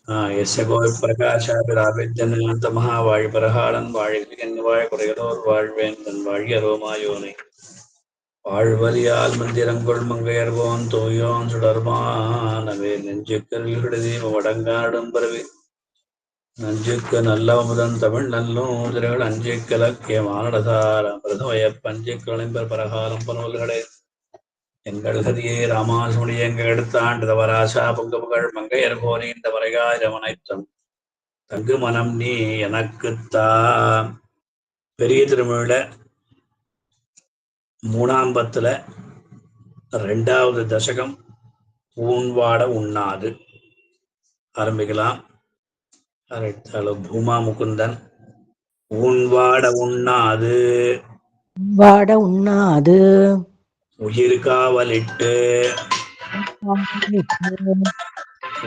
எஸ்ய கோவில் பிரகாஷாபிராபிஜன்னந்த மகாவாழ் பரகாலன் வாழ்கின் வாழ் குறைகளோர் வாழ்வேன் தன் வாழிய ரோமாயோனை வாழ்வலியால் மந்திரங்கொள் மங்கையர்கோன் தோயோன் சுடர்மானவே நெஞ்சுக்கல்விடுதி வடங்காடும் பரவி நஞ்சுக்கு நல்ல முதன் தமிழ் நல்லூதிரர்கள் அஞ்சு கலக்கிய மானடசாரம் பிரதமய பஞ்சு களிம்பர் பரகாலம் பனவல்களே எங்கள் கதியே ராமாசுமணி எங்க எடுத்தாண்டு தவராசா பொங்கப்புகள் மங்கையர் கோரி இந்த வரைகாயிரமனைத்தம் தங்கு மனம் நீ எனக்குத்தா. பெரிய திருமொழியில 3ஆம் பத்துல 2வது தசகம் ஊன்வாட உண்ணாது ஆரம்பிக்கலாம். பூமா முகுந்தன் ஊன்வாட உண்ணாது வாட உண்ணாது உயிர் காவலிட்டு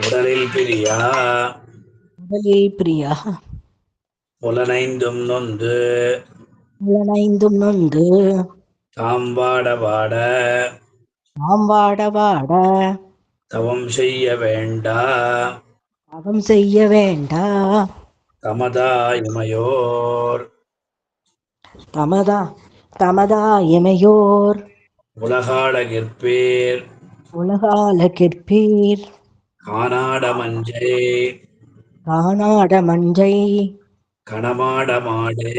உடலில் பிரியா உடலில் பிரியா புலனைந்தும் நொந்து புலனைந்தும் நொந்து தாம் வாட வாட தாம் வாட வாட தவம் செய்ய வேண்டா தவம் செய்ய வேண்டா தமதா இமையோர் தமதா இமையோர் உலகாடகிற்பேர் உலகால கெற்பீர் காணாட மஞ்சை காணாட மஞ்சை கணமாட மாடே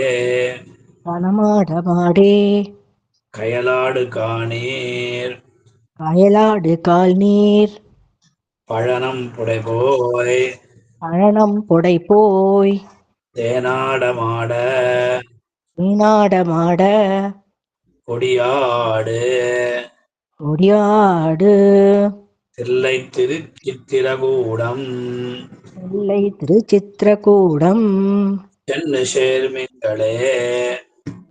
கணமாட மாடே கயலாடு காணீர் கயலாடு கால் நீர் பழனம் புடைபோய் பழனம் புடை போய் தேனாட மாட மீனாட மாட கொடியாடு கொடியாடு தில்லை திருச்சித்திரகூடம் இல்லை திருச்சித்திரகூடம் சென்னு சேர்மின்களே.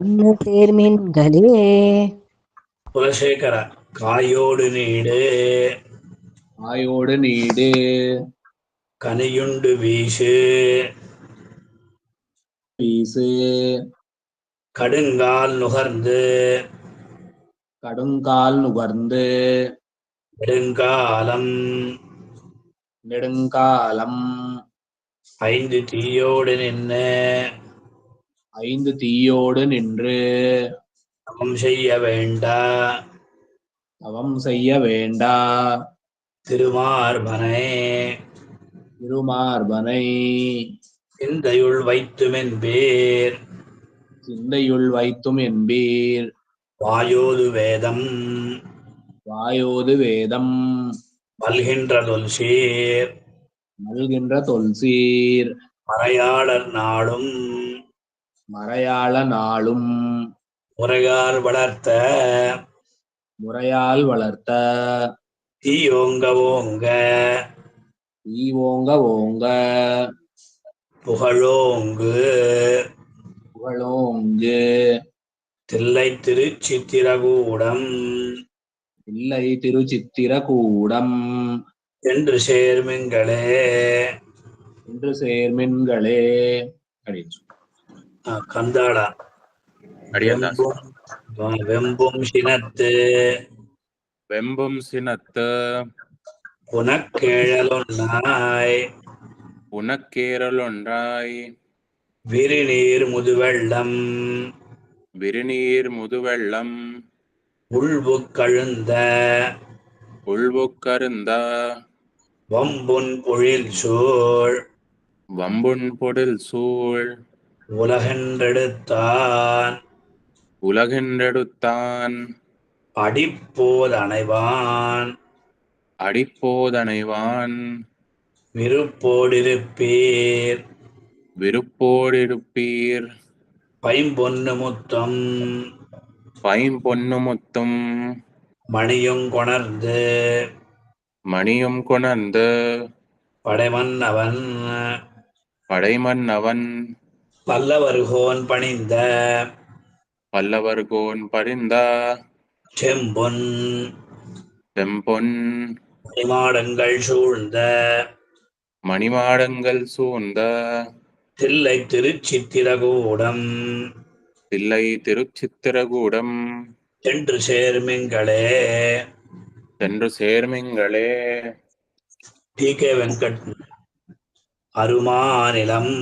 இன்னு சேர்மீன்களே. குலசேகர காயோடு நீடு ஆயோடு நீடு கனியுண்டு வீசு வீசு கடுங்கால் நுகர்ந்து கடுங்கால் நுகர்ந்து நெடுங்காலம் நெடுங்காலம் 5 தீயோடு நின்று 5 தீயோடு நின்று தவம் செய்ய வேண்டா தவம் செய்ய வேண்டா திருமார்பனை திருமார்பனை சிந்தையுள் வைத்துமென்பேர் சிந்தையுள் வைத்தும் என்பீர் வாயோது வேதம் வாயோது வேதம் மல்கின்ற தொல்சீர் மல்கின்ற தொல்சீர் மறையாளர் நாளும் மறையாள நாளும் முறையால் வளர்த்த முறையால் வளர்த்த தீயோங்க ஓங்க தீவோங்க ஓங்க புகழோங்கு புகழோங்கு தில்லை திருச்சித்திரகூடம் இல்லை திருச்சித்திரகூடம் என்று சேர்மின்களே. என்று சேர்மின்களே அப்படின்னு கந்தாளா வெம்பும் சினத்து வெம்பும் சினத்து புனக்கேழலொன்னாய் புனக்கேறலொன்றாய் விரிநீர் முதுவெள்ளம் விரிநீர் முதுவெள்ளம் உள்புக்கழுந்த உள்புக்கருந்த வம்புன் பொழில் சூழ் வம்புண் பொடில் சூழ் உலகென்றெடுத்தான் உலகென்றெடுத்தான் அடிப்போதணைவான் அடிப்போதணைவான் விருப்போடிருப்பீர் விருப்போடிருப்பீர் பைம்பொன்னு முத்தம் பைம்பொன்னு முத்தும் மணியும் கொணர்ந்து மணியும் கொணர்ந்து படைமன்னவன் படைமன்னவன் பல்லவர்கோன் பணிந்த பல்லவர்கோன் பரிந்த செம்பொன் செம்பொன் மணிமாடங்கள் சூழ்ந்த மணிமாடங்கள் சூழ்ந்த தில்லை திருச்சித்திரகூடம் தில்லை திருச்சித்திரகூடம் என்று சேர்மின்களே. சென்று சேர்மிங்களே. டி.கே. வெங்கட் அருமாநிலம்.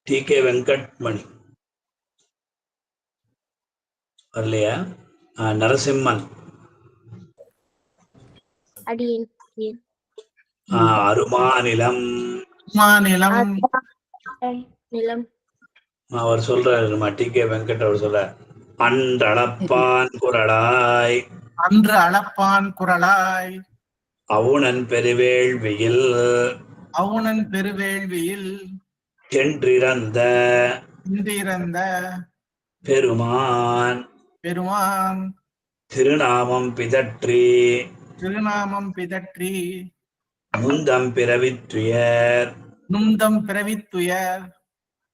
டி.கே. வெங்கட்மணி வரலையா? நரசிம்மன். அருமாநிலம். நிலம் அவர் சொல்றாரு, டி.கே. வெங்கட் அவர் சொல்றார், அன்றளப்பான் குரலாய் அன்று அளப்பான் குரலாய் அவுணன் பெருவேள்வியில் அவுணன் பெருவேள்வியில் சென்றிறந்த இன்றிறந்த பெருமான் பெருமான் திருநாமம் பிதற்றி திருநாமம் பிதற்றி முந்தம் பிறவித்துயர் நுந்தம் பிறவித்துயர்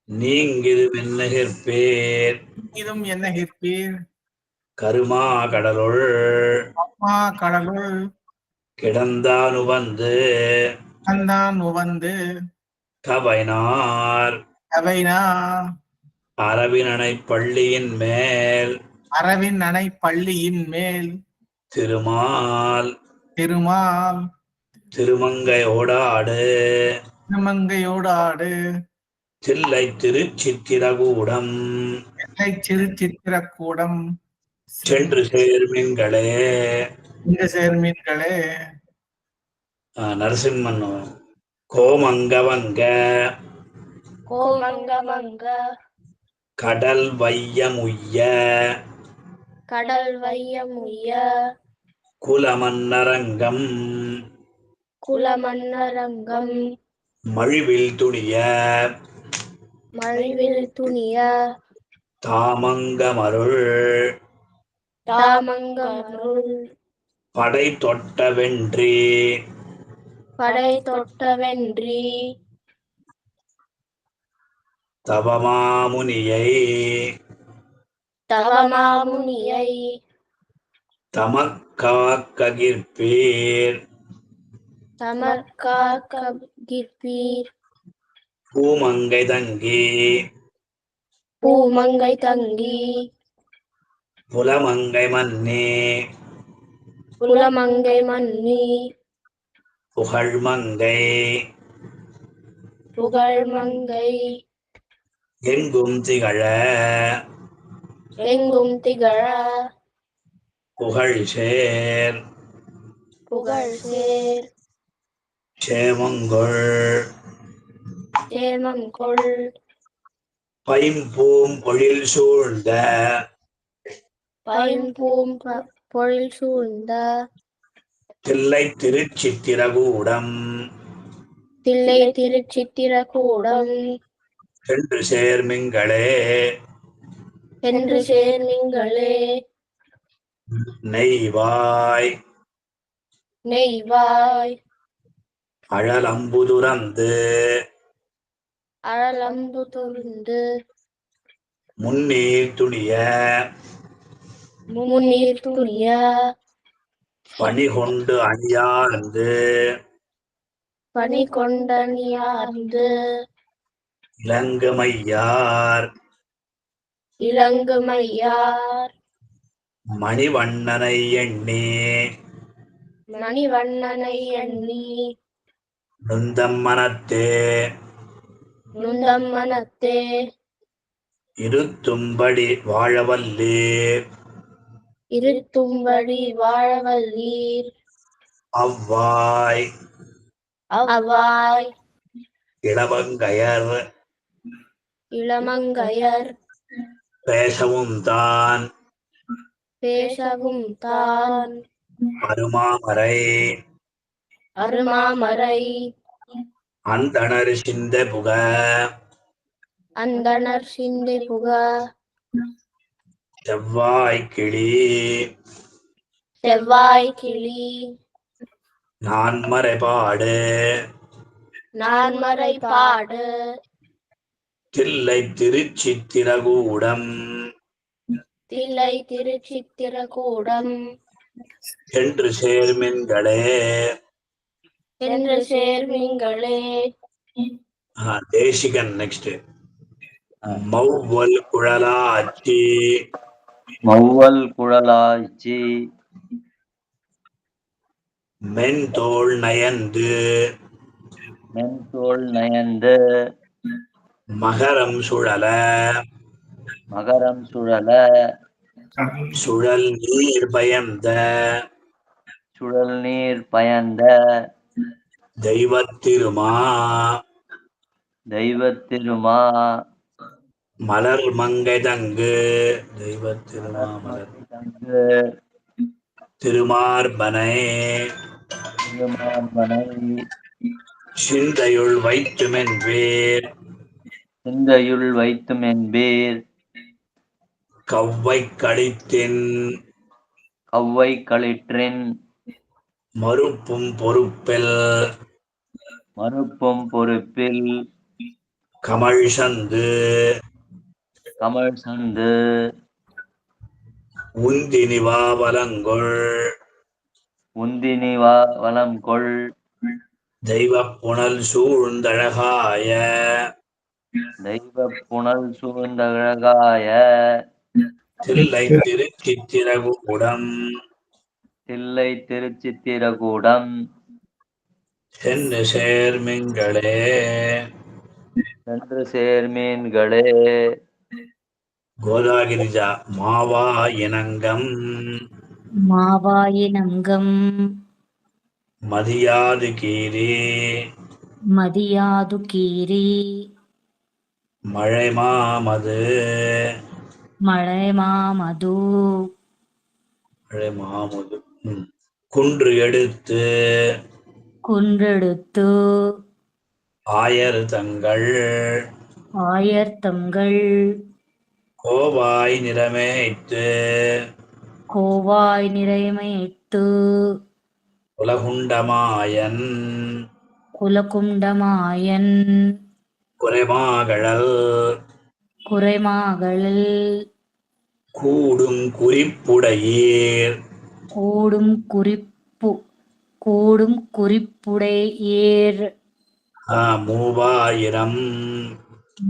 நீங்கிது வெண்ணகிற்பேர் இதும் என்ன கிற்பீர் கருமா கடலுள் அம்மா கடலுள் கிடந்தானு வந்து கந்தான் உவந்து கவைனார் அவைனா அரவினனை பள்ளியின் மேல் அரவின் அணை பள்ளியின் மேல் திருமால் திருமால் திருமங்கையோடாடு திருமங்கையோடாடு தில்லை திருச்சித்திரகூடம் எல்லை சிறு சித்திரக்கூடம் சென்று சேர்மின்களே. இந்த சேர்மீன்களே. நரசிம்மன். கோமங்கவங்க கோமங்கமங்க கடல் வையமுய்ய கடல் வையமுய்ய குலமன்னரங்கம் குலமன்னரங்கம் மழிவில் துணிய மழிவில் துணிய தாமங்கமருள் தாமங்கமருள் படை தொட்ட வென்றி படை தொட்டவென்றி தவமாமுனியை தவமாமுனியை தமக்காக்ககிர்பீர் தமர்காக்ககிர்பீர் பூமங்கை தங்கி பூமங்கை தங்கி புலமங்கை மன்னி புலமங்கை மன்னி புகழ்மங்கை புகழ்மங்கை எங்கும் திகழ எங்கும் திகழ புகழ்சேர் புகழ்சேர் சேமங்கொள் சேமங்கொள் பைம்பூம் பொழில் சூழ்ந்த பைம்பூம் பொழில் சூழ்ந்த தில்லை திருச்சித்திரகூடம் தில்லை திருச்சித்திரகூடம் சென்று சேர்மின்களே. என்று சேர்மின்களே. நெய்வாய் நெய்வாய் அழலம்புதுரந்து அழலம்பு துருந்து முன்னீர் துணிய முன்னீர் துணிய பணிகொண்டு அணியார்ந்து பனி கொண்டணியார்ந்து இளங்குமையார் இளங்குமையார் மணிவண்ணனை எண்ணி மணிவண்ணனை எண்ணி நுந்தம் மனத்தே நுந்தம் மனத்தே இருத்தும்படி வாழவல்லீர் இருத்தும்படி வாழவல்லீர் அவ்வாய் அவ்வாய் இளவங்கையர் இளமங்கையர் பேசவும் தான் பேசவும் தான் அருமாமரை அருமாமரை அந்தணர் சிந்த புக அந்தணர் சிந்தை புக செவ்வாய் கிளி செவ்வாய் கிளி நான்மறை பாடு நான்மறை பாடு தில்லை திருச்சித்திரகூடம் தில்லை திருச்சித்திரகூடம் என்று சேர்மின்களே. என்று சேர்மின்களே. தேசிகன் நெக்ஸ்ட். மௌவல் குழலாச்சி மௌவல் குழலாச்சி மென்தோள் நயந்து மென்தோள் நயந்து மகரம் சுழல மகரம் சுழல சுழல் நீர் பயந்த சுழல் நீர் பயந்த தெய்வத்திருமா தெய்வத்திருமா மலர் மங்கை தங்கு தெய்வத்திருமா மலர் தங்கு திருமார்பனை திருமார்பனை சிந்தையுள் வைத்துமென்பேர் சிந்தையுள் வைத்துமென்பீர் கவ்வை கழித்தின் கவ்வை களிற்றின் மறுப்பும் பொறுப்பில் மறுப்பும் பொறுப்பில் கமழ் சந்து கமழ் சந்து உந்தி நிவாவலங்கொள் உந்தினி வலம் கொள் தெய்வப் புனல் சூழ்ந்தழகாய தெய்வ புனல் சூழ்ந்தழகாய தில்லை திருச்சித்திரகூடம் தில்லை திருச்சித்திரகூடம் சென்று சேர்மின்களே சென்று சேர்மீன்களே கோதாகிரிஜா மாவா இனங்கம் மாவாயினங்கம் மதியாது கீரி மதியாது கீரி மழை மாமது மழைமாமது மழை மாமுது குன்று எடுத்து குன்றெடுத்து ஆயர் தங்கள் ஆயர்தங்கள் கோவாய் நிறமேய்த்து கோவாய் நிறைமையிட்டு உலகுண்டமாயன் குலகுண்டமாயன் குறைமாகழல் குறைமாகளில் கூடும் குறிப்புடையீர் கூடும் குறிப்புடையேர் மூவாயிரம்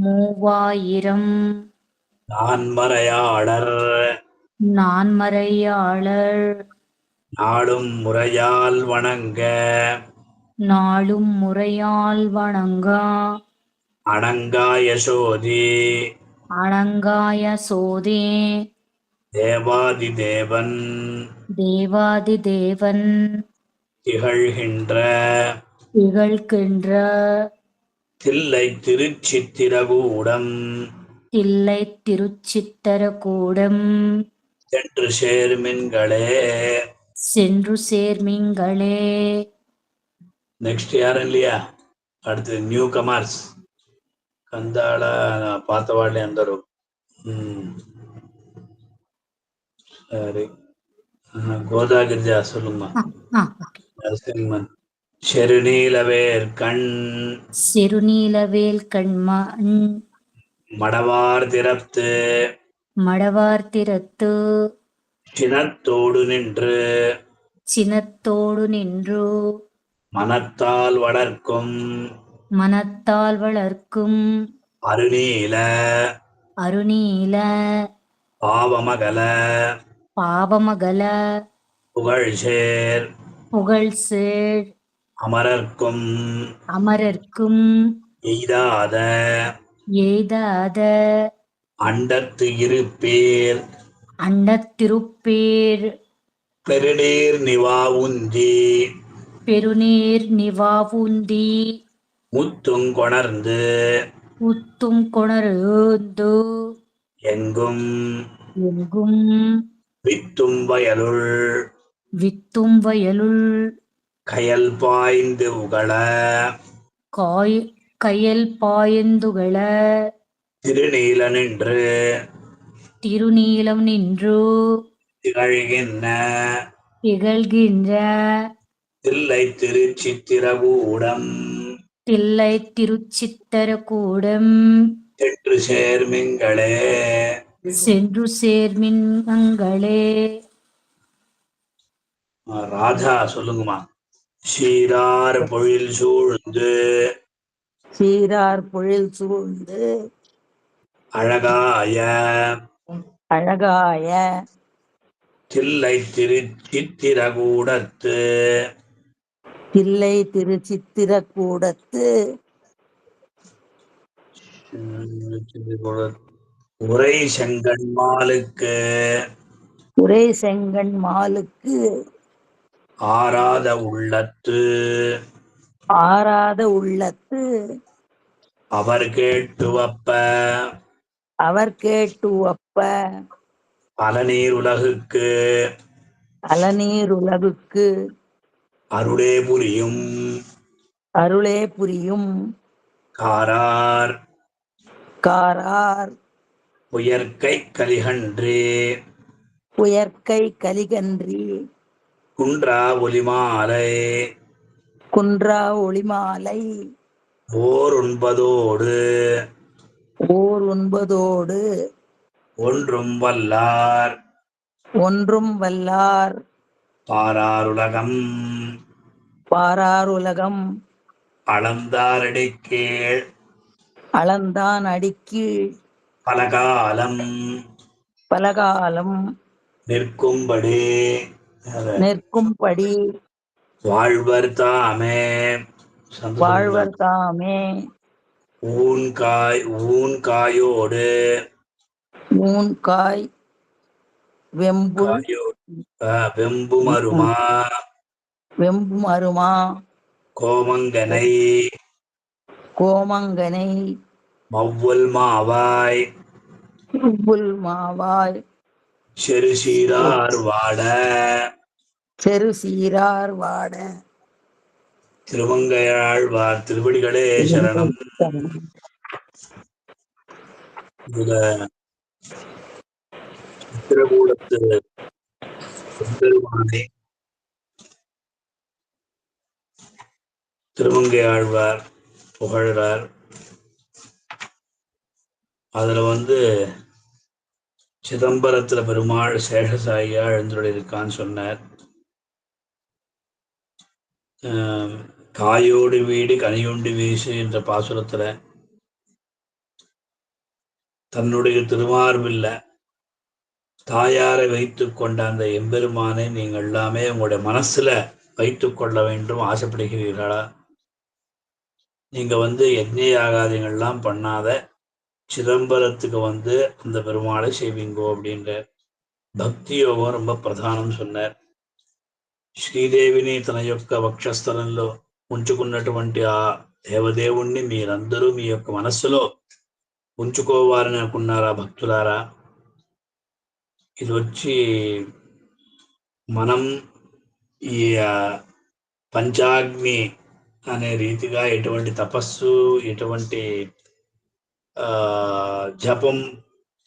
மூவாயிரம் நான்மறையாளர் நான்மறையாளர் நாடும் முறையால் வணங்க நாளும் முறையால் வணங்கா அணங்காய சோதி அணங்காய சோதே தேவாதி தேவன் தேவாதி தேவன் திகழ்கின்ற திகழ்கின்ற தில்லை திருச்சித்திரகூடம் தில்லை திருச்சித்தரகூடம் சென்று சேர்மின்களே. சென்று சேர்மிங்களே. நெக்ஸ்ட் யாரும் இல்லையா? அடுத்து நியூ கமர்ஸ் కందాళ పాత వాళ్ళే అందరూ. சரி, கோதாகிரிஜா சொல்லுமா. நரசிம்மன் செருநீலவேல் கண் செருநீலவேல் கண்மண் மடவார் திறத்து மடவார் திறத்து சினத்தோடு நின்று சினத்தோடு நின்று மனத்தால் வளர்க்கும் அருநீல பாவமகல புகழ்சேர் அமரர்க்கும் எய்தாத அண்டத்து இருப்பேர் பெருநீர் நிவாவுந்தி முத்துங்கொணர்ந்து எங்கும் வித்தும் வயலுள் கயல் பாய்ந்துகள திருநீலம் நின்று திகழ்கின்ற தில்லை திருச்சித்திரகூடம் சென்று சேர்மின்களே. ராதா சொல்லுங்கம்மா. சீரார் பொழில் சூழ்ந்து அழகாய தில்லை திருச்சித்திரகூடத்து தில்லை திருச்சித்திரக்கூடத்து உரை செங்கண்மாலுக்கு உரை செங்கண்மாலுக்கு ஆராத உள்ளத்து அவர் கேட்டுவப்ப அலநீர் உலகுக்கு அருளே புரியும் காரார் உயர்கை கலிகன்றி குன்றா ஒளிமாலை ஓர் ஒன்பதோடு ஒன்றும் வல்லார் பாராருலகம் அளந்தான் அடிக்கீழ் பலகாலம் நிற்கும்படி வாழ்வர் தாமே ஊன்காயோடு வெம்புமருமா கோமங்கனை மவ்வுல் மாவாய் செருசீரார் வாட திருமங்கையாழ்வார் திருவடிகளே சரணம். இதுல சித்திரகூடத்து பெருமானை திருமங்கையாழ்வார் புகழ்றார். அதுல சிதம்பரத்துல பெருமாள் சேஷசாயியா எழுந்துள்ள இருக்கான்னு சொன்னார். காயோடு வீடு கனியுண்டு வீசு என்ற பாசுரத்துல தன்னுடைய திருமார்பில்ல தாயாரை வைத்துக் கொண்ட அந்த எம்பெருமானை நீங்கள் எல்லாமே உங்களுடைய மனசுல வைத்துக் கொள்ள வேண்டும் ஆசைப்படுகிறீர்களா? நீங்க யஜ்ஞ யாகாதிகள்லாம் பண்ணாத சிதம்பரத்துக்கு அந்த பெருமாளை செய்வீங்கோ அப்படின்ற భక్తి యోగం ரொம்ப ప్రధానం சொன்னார். శ్రీదేవిని తన యొక్క వక్షస్థలంలో ఉంచుకున్నటువంటి ఆ దేవదేవుణ్ణి మీరందరూ మీ యొక్క మనస్సులో ఉంచుకోవాలని అనుకున్నారా భక్తులారా? ఇది వచ్చి మనం ఈ పంచాగ్ని అనే రీతిగా ఎటువంటి తపస్సు ఎటువంటి జపం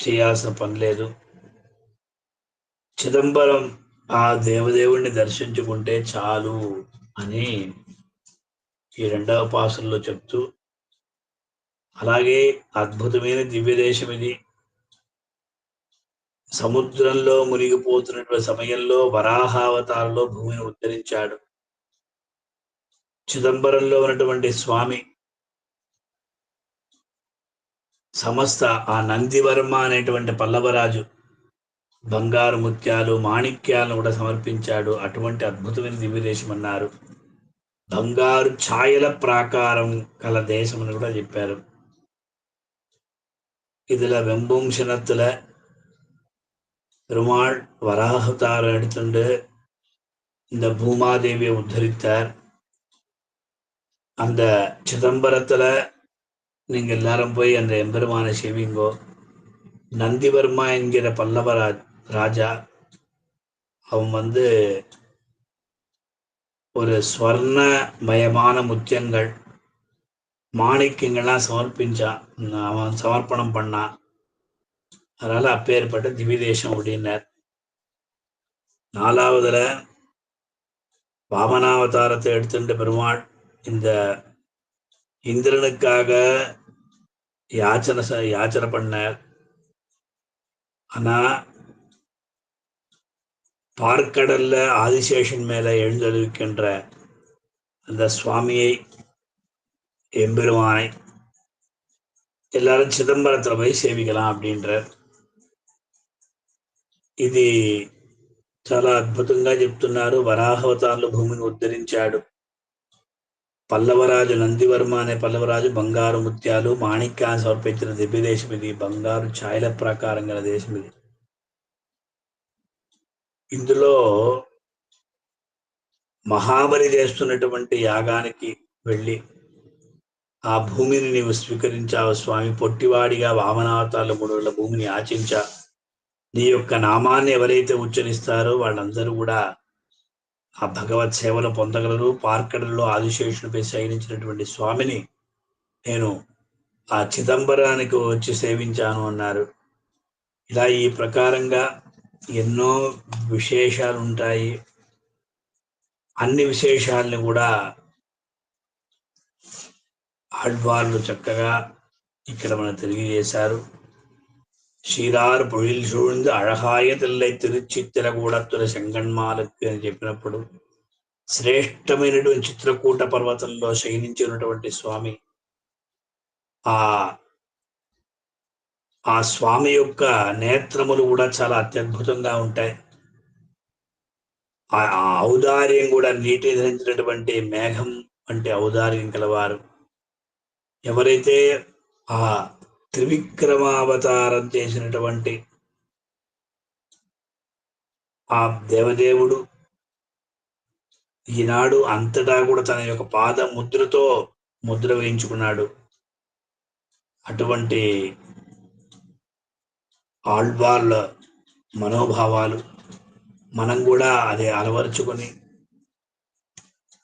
చేయాల్సిన పని లేదు. చిదంబరం ఆ దేవదేవుణ్ణి దర్శించుకుంటే చాలు అని ఈ రెండవ పాసుల్లో చెప్తూ, అలాగే అద్భుతమైన దివ్యదేశం ఇది. సముద్రంలో మునిగిపోతున్నటువంటి సమయంలో వరాహావతారంలో భూమిని ఉద్ధరించాడు. చిదంబరంలో ఉన్నటువంటి స్వామి సమస్త ఆ నందివర్మ అనేటువంటి పల్లవరాజు బంగారు ముత్యాలు మాణిక్యాలను కూడా సమర్పించాడు. అటువంటి అద్భుతమైన దివ్యదేశం అన్నారు. బంగారు ఛాయల ప్రాకారం కల దేశం అని కూడా చెప్పారు. இதுல வெம்பும் சினத்துல பெருமாள் வராகவதாரம் எடுத்துண்டு இந்த பூமாதேவியை உத்தரித்தார். அந்த சிதம்பரத்துல நீங்க எல்லாரும் போய் அந்த எம்பெருமானை செய்வீங்கோ. நந்திவர்மா என்கிற பல்லவ ராஜா அவன் ஒரு ஸ்வர்ணமயமான முத்தியங்கள் மாணிக்கங்கள்லாம் அவன் சமர்ப்பணம் பண்ணான். அதனால அப்பேற்பட்ட திவ்யதேசம் அப்படின்னார். 4வதுல வாமனாவதாரத்தை எடுத்துட்டு பெருமாள் இந்த இந்திரனுக்காக யாச்சனை பண்ணார். ஆனா பார்க்கடல்ல ஆதிசேஷன் மேல எழுந்தொழிக்கின்ற அந்த சுவாமியை எம்பெருமானை எல்லாரும் చిదంబరத்துல போய் సేవిக்கலாம் அப்படின்ற ఇది చాలా అద్భుతంగా చెప్తున్నారు. వరాహవతారంలో భూమిని ఉద్ధరించాడు. పల్లవరాజు నందివర్మ అనే పల్లవరాజు బంగారు ముత్యాలు మాణిక్యాన్ని సమర్పించిన దివ్య దేశం ఇది. బంగారు ఛాయల ప్రకారం గల దేశం ఇది. ఇందులో మహాబలి చేస్తున్నటువంటి యాగానికి వెళ్ళి ఆ భూమిని నీవు స్వీకరించావు స్వామి. పొట్టివాడిగా వామనావతాల మూడుల భూమిని ఆచించా. నీ యొక్క నామాన్ని ఎవరైతే ఉచ్చరిస్తారో వాళ్ళందరూ కూడా ఆ భగవత్ సేవలు పొందగలరు. పార్కడలో ఆదిశేషునిపై శయనించినటువంటి స్వామిని నేను ఆ చిదంబరానికి వచ్చి సేవించాను అన్నారు. ఇలా ఈ ప్రకారంగా ఎన్నో విశేషాలు ఉంటాయి. అన్ని విశేషాలని కూడా ఆళ్వార్లు చక్కగా ఇక్కడ మనకు తెలియజేశారు. ஷீரார் பொழில் சூழ்ந்து அழகாய தில்லை తిరుచిత్రకూడత్తుల శంగన్మాలకు అని చెప్పినప్పుడు శ్రేష్టమైనటువంటి చిత్రకూట పర్వతంలో శయనించినటువంటి స్వామి ఆ స్వామి యొక్క నేత్రములు కూడా చాలా అత్యద్భుతంగా ఉంటాయి. ఆ ఔదార్యం కూడా నీటిని ధరించినటువంటి మేఘం అంటే ఔదార్యం కలవారు. ఎవరైతే ఆ త్రివిక్రమావతారం చేసినటువంటి ఆ దేవదేవుడు ఈనాడు అంతటా కూడా తన యొక్క పాద ముద్రతో ముద్ర వేయించుకున్నాడు. అటువంటి ఆళ్వార్ల మనోభావాలు మనం కూడా అది అలవరుచుకొని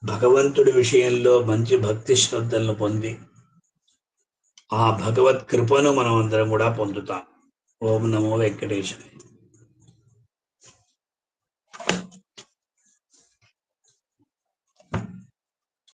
భగవంతుడి విషయంలో మంచి భక్తి శ్రద్ధలను పొంది ఆ భగవత్ కృపను మనం అందరం కూడా పొందుతాం. ఓం నమో వెంకటేశ్వర.